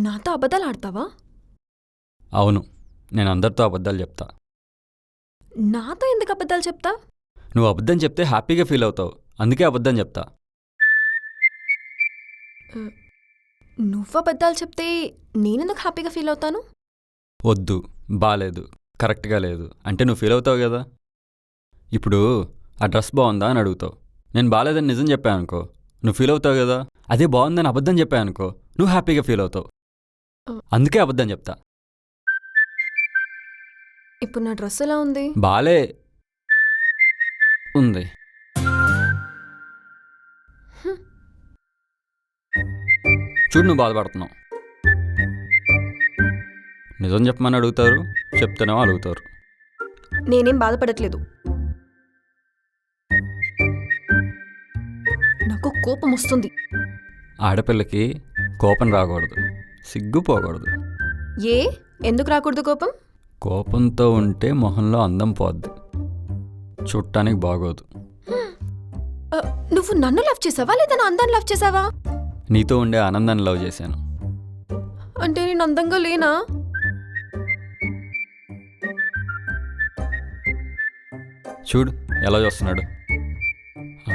నాతో అబద్ధాలు ఆడతావా? అవును, నేను అందరితో అబద్ధాలు చెప్తా. నాతో ఎందుకు అబద్ధాలు చెప్తా? నువ్వు అబద్ధం చెప్తే హ్యాపీగా ఫీల్ అవుతావు, అందుకే అబద్ధం చెప్తా. నువ్వు అబద్ధాలు చెప్తే నేనెందుకు హ్యాపీగా ఫీల్ అవుతాను? వద్దు, బాలేదు, కరెక్ట్గా లేదు అంటే నువ్వు ఫీల్ అవుతావు కదా. ఇప్పుడు ఆ డ్రెస్ బాగుందా అని అడుగుతావు, నేను బాలేదని నిజం చెప్పాను అనుకో, నువ్వు ఫీల్ అవుతావు కదా. అదే బాగుందని అబద్ధం చెప్పాను అనుకో, నువ్వు హ్యాపీగా ఫీల్ అవుతావు, అందుకే అబద్ధం చెప్తా. ఇప్పుడు నా డ్రెస్ ఎలా ఉంది? బాలే ఉంది. చూడు, నువ్వు బాధపడుతున్నావు. నిజం చెప్పమని అడుగుతారు, చెప్తేనేమో అడుగుతారు. నేనేం బాధపడట్లేదు. నాకు కోపం వస్తుంది. ఆడపిల్లకి కోపం రాకూడదు, సిగ్గుపోకూడదు. ఏ ఎందుకు రాకూడదు కోపం? కోపంతో ఉంటే మొహంలో అందం పోద్ది, చూడటానికి బాగోదు. నువ్వు నన్ను లవ్ చేసావా లేదా నా అందాన్ని లవ్ చేసావా? నీతో ఉండే ఆనందాన్ని లవ్ చేశాను. అంటే నేను అందంగా లేనా? చూడు ఎలా చూస్తున్నాడు.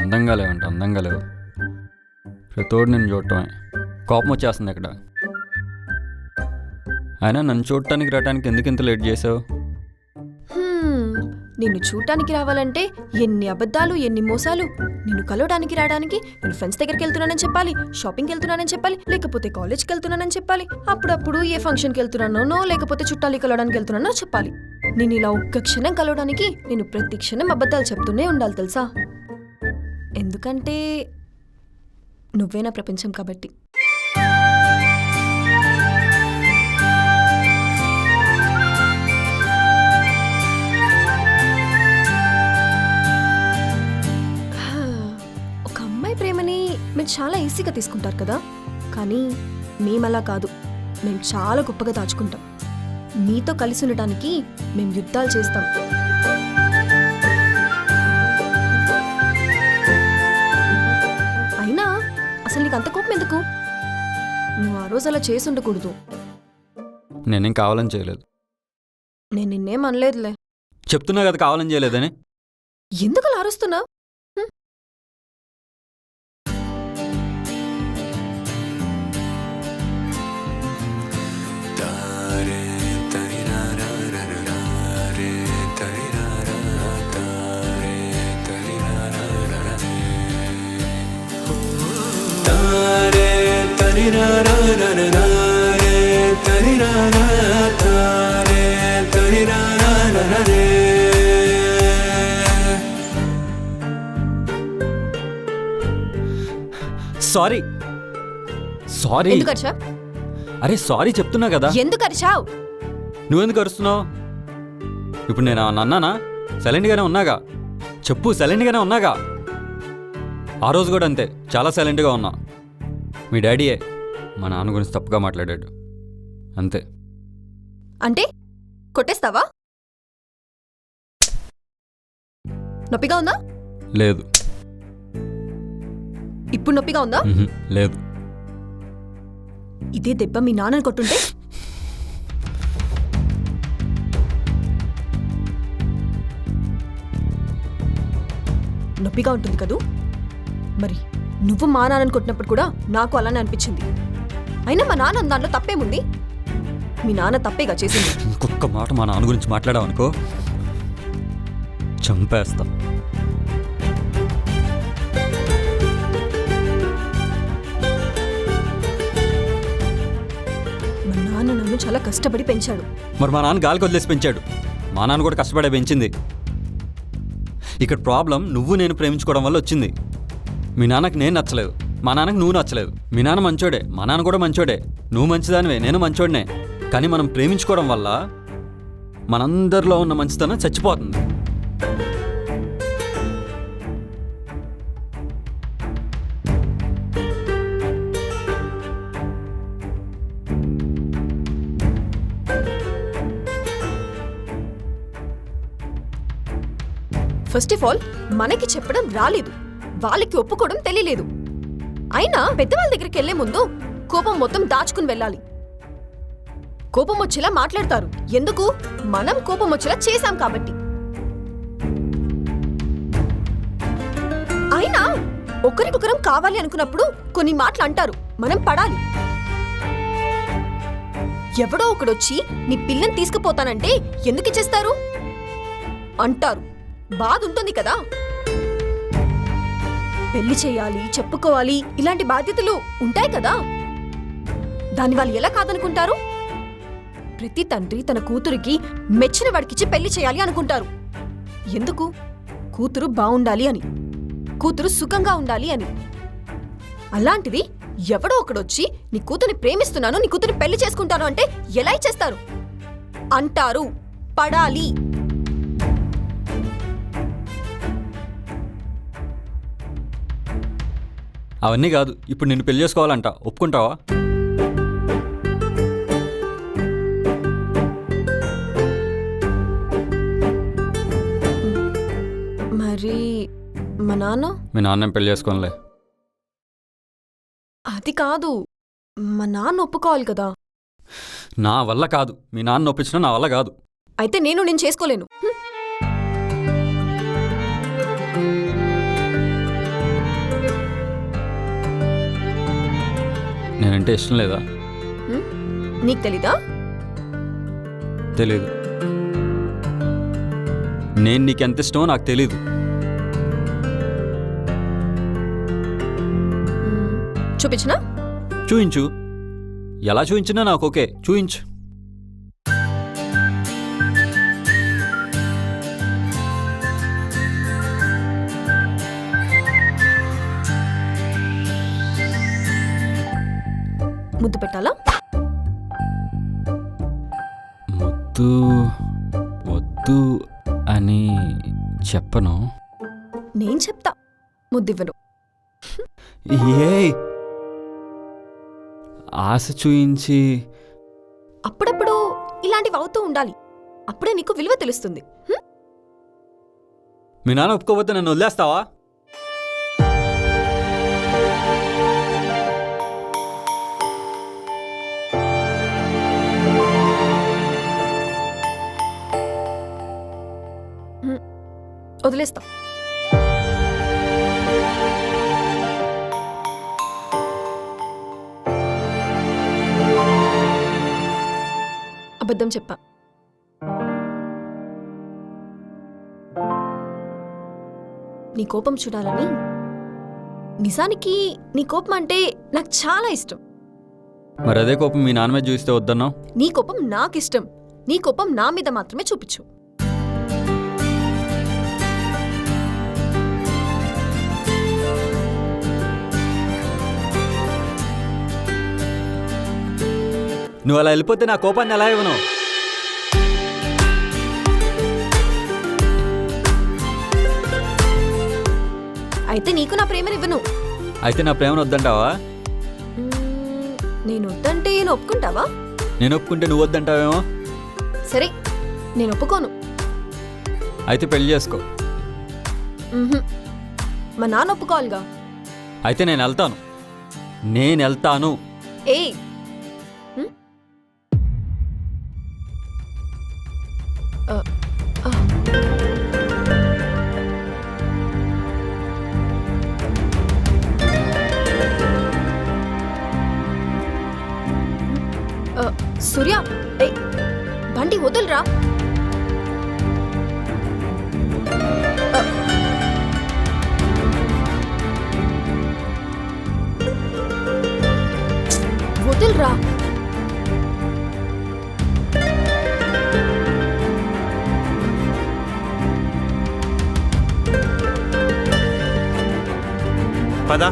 అందంగా లేవంట, అందంగా లేవు. ప్రతోడు నేను చూడటమే. కోపం వచ్చేస్తుంది ఇక్కడ. అయినా నన్ను చూడటానికి రావడానికి ఎందుకు ఇంత లేట్ చేసావు? నిన్ను చూడటానికి రావాలంటే ఎన్ని అబద్ధాలు, ఎన్ని మోసాలు. నిన్ను కలవడానికి రావడానికి నేను ఫ్రెండ్స్ దగ్గరికి వెళ్తున్నానని చెప్పాలి, షాపింగ్కి వెళ్తున్నానని చెప్పాలి, లేకపోతే కాలేజ్కి వెళ్తున్నానని చెప్పాలి, అప్పుడప్పుడు ఏ ఫంక్షన్కి వెళ్తున్నానో లేకపోతే చుట్టాలు కలవడానికి వెళ్తున్నానో చెప్పాలి. నేను ఇలా ఒక్క క్షణం కలవడానికి నేను ప్రతి క్షణం అబద్ధాలు చెప్తూనే ఉండాలి తెలుసా? ఎందుకంటే నువ్వే నా ప్రపంచం కాబట్టి. మీరు చాలా ఈజీగా తీసుకుంటారు కదా, కానీ మేమలా కాదు. మేము చాలా గొప్పగా దాచుకుంటాం. నీతో కలిసి ఉండటానికి మేము యుద్ధాలు చేస్తాం. అయినా అసలు నీకు అంత కోపం ఎందుకు? నువ్వు ఆ రోజు అలా చేసి ఉండకూడదు. నేనేం కావాలని చేయలేదు. నేను నిన్నేం అనలేదులే. చెప్తున్నా కదా కావాలని చేయలేదని. ఎందుకు అలా అరుస్తున్నావు? Sorry sorry. ఎందుకు అరిచావ్? అరే సారీ చెప్తున్నా కదా. ఎందుకు అరిచావ్? నువ్వెందుకు అరుస్తున్నావు? ఇప్పుడు నేను అన్నానా? సైలెంట్గానే ఉన్నాగా. చెప్పు, సైలెంట్గానే ఉన్నాగా. ఆ రోజు కూడా అంతే, చాలా సైలెంట్గా ఉన్నా. మీ డాడీయే మా నాన్న గురించి తప్పుగా మాట్లాడాడు, అంతే. అంటే కొట్టేస్తావా? నొప్పిగా ఉందా? లేదు. ఇప్పుడు నొప్పిగా ఉందా? లేదు. ఇదే దెబ్బ మీ నాన్నని కొట్టుంటే నొప్పిగా ఉంటుంది కదూ. మరి నువ్వు మా నాన్నని కొట్టినప్పుడు కూడా నాకు అలానే అనిపించింది. అయినా మా నాన్న దాంట్లో తప్పేముంది? మీ నాన్న తప్పేగా చేసింది. ఇంకొక మాట మా నాన్న గురించి మాట్లాడావనుకో చంపేస్తా. మా నాన్న నన్ను చాలా కష్టపడి పెంచాడు. మరి మా నాన్న గాలికి వదిలేసి పెంచాడు. మా నాన్న కూడా కష్టపడే పెంచింది. ఇక్కడ ప్రాబ్లం నువ్వు నేను ప్రేమించుకోవడం వల్ల వచ్చింది. మీ నాన్నకు నేను నచ్చలేదు, మా నాన్నకు నువ్వు నచ్చలేదు. మీ నాన్న మంచోడే, మా నాన్న కూడా మంచోడే, నువ్వు మంచిదానివే, నేను మంచోడినే. కానీ మనం ప్రేమించుకోవడం వల్ల మనందరిలో ఉన్న మంచితనం చచ్చిపోతుంది. ఫస్ట్ ఆఫ్ ఆల్ మనకి చెప్పడం రాలేదు, వాళ్ళకి ఒప్పుకోవడం తెలియలేదు. అయినా పెద్దవాళ్ళ దగ్గరికి వెళ్లే ముందు కోపం మొత్తం దాచుకుని వెళ్ళాలి. కోపం వచ్చేలా మాట్లాడతారు. ఎందుకు? మనం కోపం వచ్చేలా చేశాం కాబట్టి. అయినా ఒకరికొకరం కావాలి అనుకున్నప్పుడు కొన్ని మాటలు అంటారు, మనం పడాలి. ఎవడో ఒకడొచ్చి నీ పిల్లని తీసుకుపోతానంటే ఎందుకు ఇచ్చేస్తారు? అంటారు. బాధ ఉంటుంది కదా. పెళ్లి చేయాలి, చెప్పుకోవాలి, ఇలాంటి బాధ్యతలు ఉంటాయి కదా. దాన్ని వాళ్ళు ఎలా కాదనుకుంటారు? ప్రతి తండ్రి తన కూతురికి మెచ్చిన వాడికిచ్చి పెళ్లి చేయాలి అనుకుంటారు. ఎందుకు? కూతురు బావుండాలి అని, కూతురు సుఖంగా ఉండాలి అని. అలాంటిది ఎవడో ఒకడొచ్చి నీ కూతుర్ని ప్రేమిస్తున్నాను, నీ కూతుర్ని పెళ్లి చేసుకుంటాను అంటే ఎలా ఇచ్చేస్తారు? అంటారు. పడాలి. అవన్నీ కాదు, ఇప్పుడు నిన్ను పెళ్లి చేసుకోవాలంట, ఒప్పుకుంటావా? మరి మా నాన్న? మీ నాన్న పెళ్లి చేసుకోనిలే. అది కాదు, మా నాన్న ఒప్పుకోవాలి కదా. నా వల్ల కాదు. మీ నాన్న ఒప్పించినా నా వల్ల కాదు. అయితే నేను చేసుకోలేను. నేనంటే ఇష్టం లేదా? నీకు తెలీదా? తెలీదు. నేను నీకెంత ఇష్టమో నాకు తెలీదు. చూపించినా? చూయించు. ఎలా చూయించినా నాకు ఓకే. చూయించు. ముద్దు పెట్టాలా? ముద్దు వద్దు అని చెప్పను. నేను చెప్తా, ముద్దివ్వను. ఏ ఆశ చూయించి. అప్పుడప్పుడు ఇలాంటివి అవుతూ ఉండాలి. అప్పుడే నీకు విలువ తెలుస్తుంది. మీ నాన్న ఒప్పుకోకపోతే నన్ను వదిలేస్తావా? వదిలేస్తా. అబద్ధం చెప్పా. నీ కోపం చూడాలని. నిజానికి నీ కోపం అంటే నాకు చాలా ఇష్టం. మరి అదే కోపం మీ నాన్న మీద చూస్తే వద్దన్నావు. నీ కోపం నాకిష్టం. నీ కోపం నా మీద మాత్రమే చూపించు. నువ్వు అలా వెళ్ళిపోతే నా కోపాన్ని ఎలా ఇవ్వను? అయితే నీకు నా ప్రేమనివ్వను. అయితే నా ప్రేమను వద్దంటావా? నేను వద్దంటే నేను ఒప్పుకుంటావా? నేను ఒప్పుకుంటే నువ్వు వద్దంటావేమో. సరే, నేను ఒప్పుకోను. అయితే పెళ్లి చేసుకో. మా నాన్న ఒప్పుకోవాలిగా. అయితే నేను వెళ్తాను. నేను వెళ్తాను. ఏ సూర్య, బండి వదులురా. వదులురా. పద.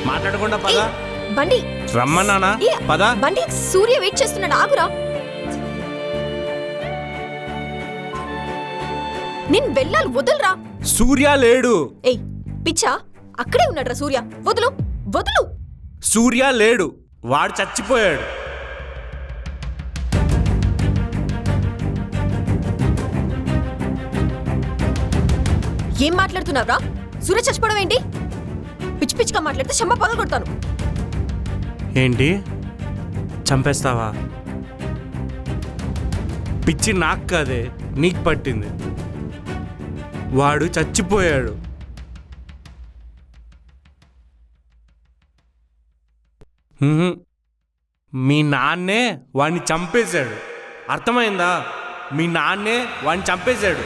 మాట్లాడకుండా పద. బండి రమ్మన్నానా? పద. బండి, సూర్య వెయిట్ చేస్తున్నాడు, ఆగురా. నేను వెళ్ళాలి, వదులురా. సూర్య లేడు. ఏయ్ పిచ్చా, అక్కడే ఉన్నాడ్రా సూర్య. వదులు వదులు. సూర్య లేడు, వాడు చచ్చిపోయాడు. ఏం మాట్లాడుతున్నావురా? సూర్య చచ్చిపోవడం ఏంటి? పిచ్చి పిచ్చిగా మాట్లాడితే చెంప పగలు కొడతాను. ఏంటి, చంపేస్తావా? పిచ్చి నాకు కాదే, నీకు పట్టింది. వాడు చచ్చిపోయాడు. మీ నాన్నే వాడిని చంపేశాడు. అర్థమైందా? మీ నాన్నే వాడిని చంపేశాడు.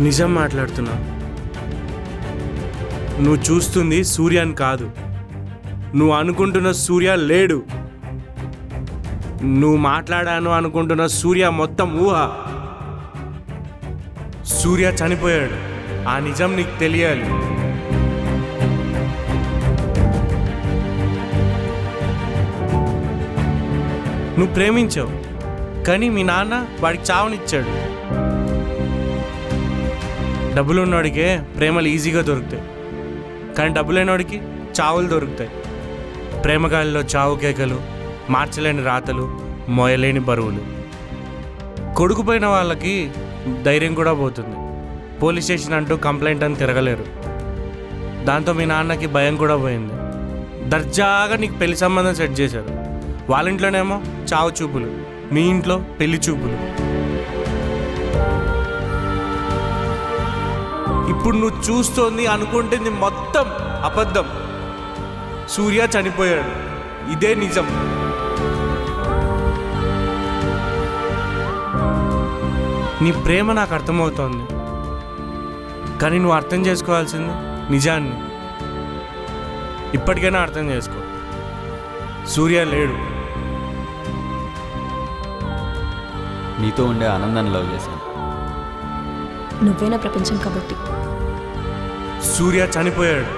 నిజం మాట్లాడుతున్నా. నువ్వు చూస్తుంది సూర్యాని కాదు. నువ్వు అనుకుంటున్న సూర్య లేడు. నువ్వు మాట్లాడాను అనుకుంటున్న సూర్య మొత్తం ఊహ. సూర్య చనిపోయాడు. ఆ నిజం నీకు తెలియాలి. నువ్వు ప్రేమించావు, కానీ మీ నాన్న వాడికి చావునిచ్చాడు. డబ్బులున్నోడికే ప్రేమలు ఈజీగా దొరుకుతాయి, కానీ డబ్బు లేనివాడికి చావులు దొరుకుతాయి. ప్రేమగాలిలో చావు కేకలు, మార్చలేని రాతలు, మోయలేని బరువులు. కొడుకుపోయిన వాళ్ళకి ధైర్యం కూడా పోతుంది. పోలీస్ స్టేషన్ అంటూ కంప్లైంట్ అని తిరగలేరు. దాంతో మీ నాన్నకి భయం కూడా పోయింది. దర్జాగా నీకు పెళ్లి సంబంధం సెట్ చేశారు. వాళ్ళ ఇంట్లోనేమో చావు చూపులు, మీ ఇంట్లో పెళ్లి చూపులు. ఇప్పుడు నువ్వు చూస్తోంది అనుకుంటుంది మొత్తం అబద్ధం. సూర్య చనిపోయాడు, ఇదే నిజం. నీ ప్రేమ నాకు అర్థమవుతోంది, కానీ నువ్వు అర్థం చేసుకోవాల్సింది నిజాన్ని. ఇప్పటికైనా అర్థం చేసుకో. సూర్య లేడు. నీతో ఉండే ఆనందాన్ని లవ్ చేశాను. నువ్వేనా ప్రపంచం కాబట్టి. సూర్య చనిపోయాడు.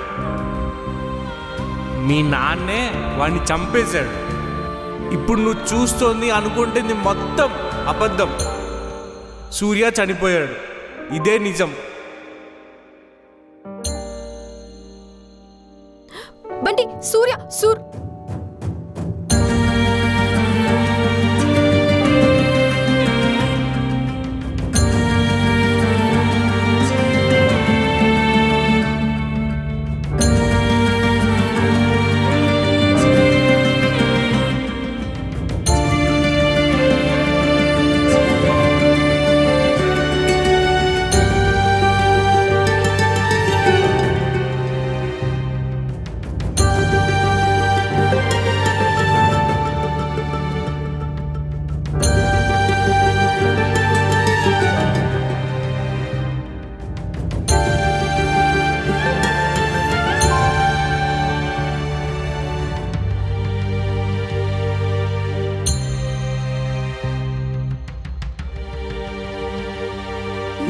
మీ నాన్నే వాడిని చంపేశాడు. ఇప్పుడు నువ్వు చూస్తోంది అనుకుంటుంది మొత్తం అబద్ధం. సూర్య చనిపోయాడు, ఇదే నిజం. బంటి, సూర్య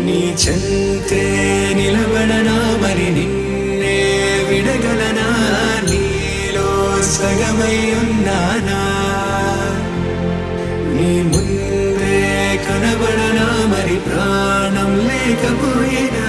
నీ చెంతే నిలబడనా మరి నిన్నే విడగలనా నీలో సగమై ఉన్నానా నీ ముందే కనబడనా మరి ప్రాణం లేకపోయినా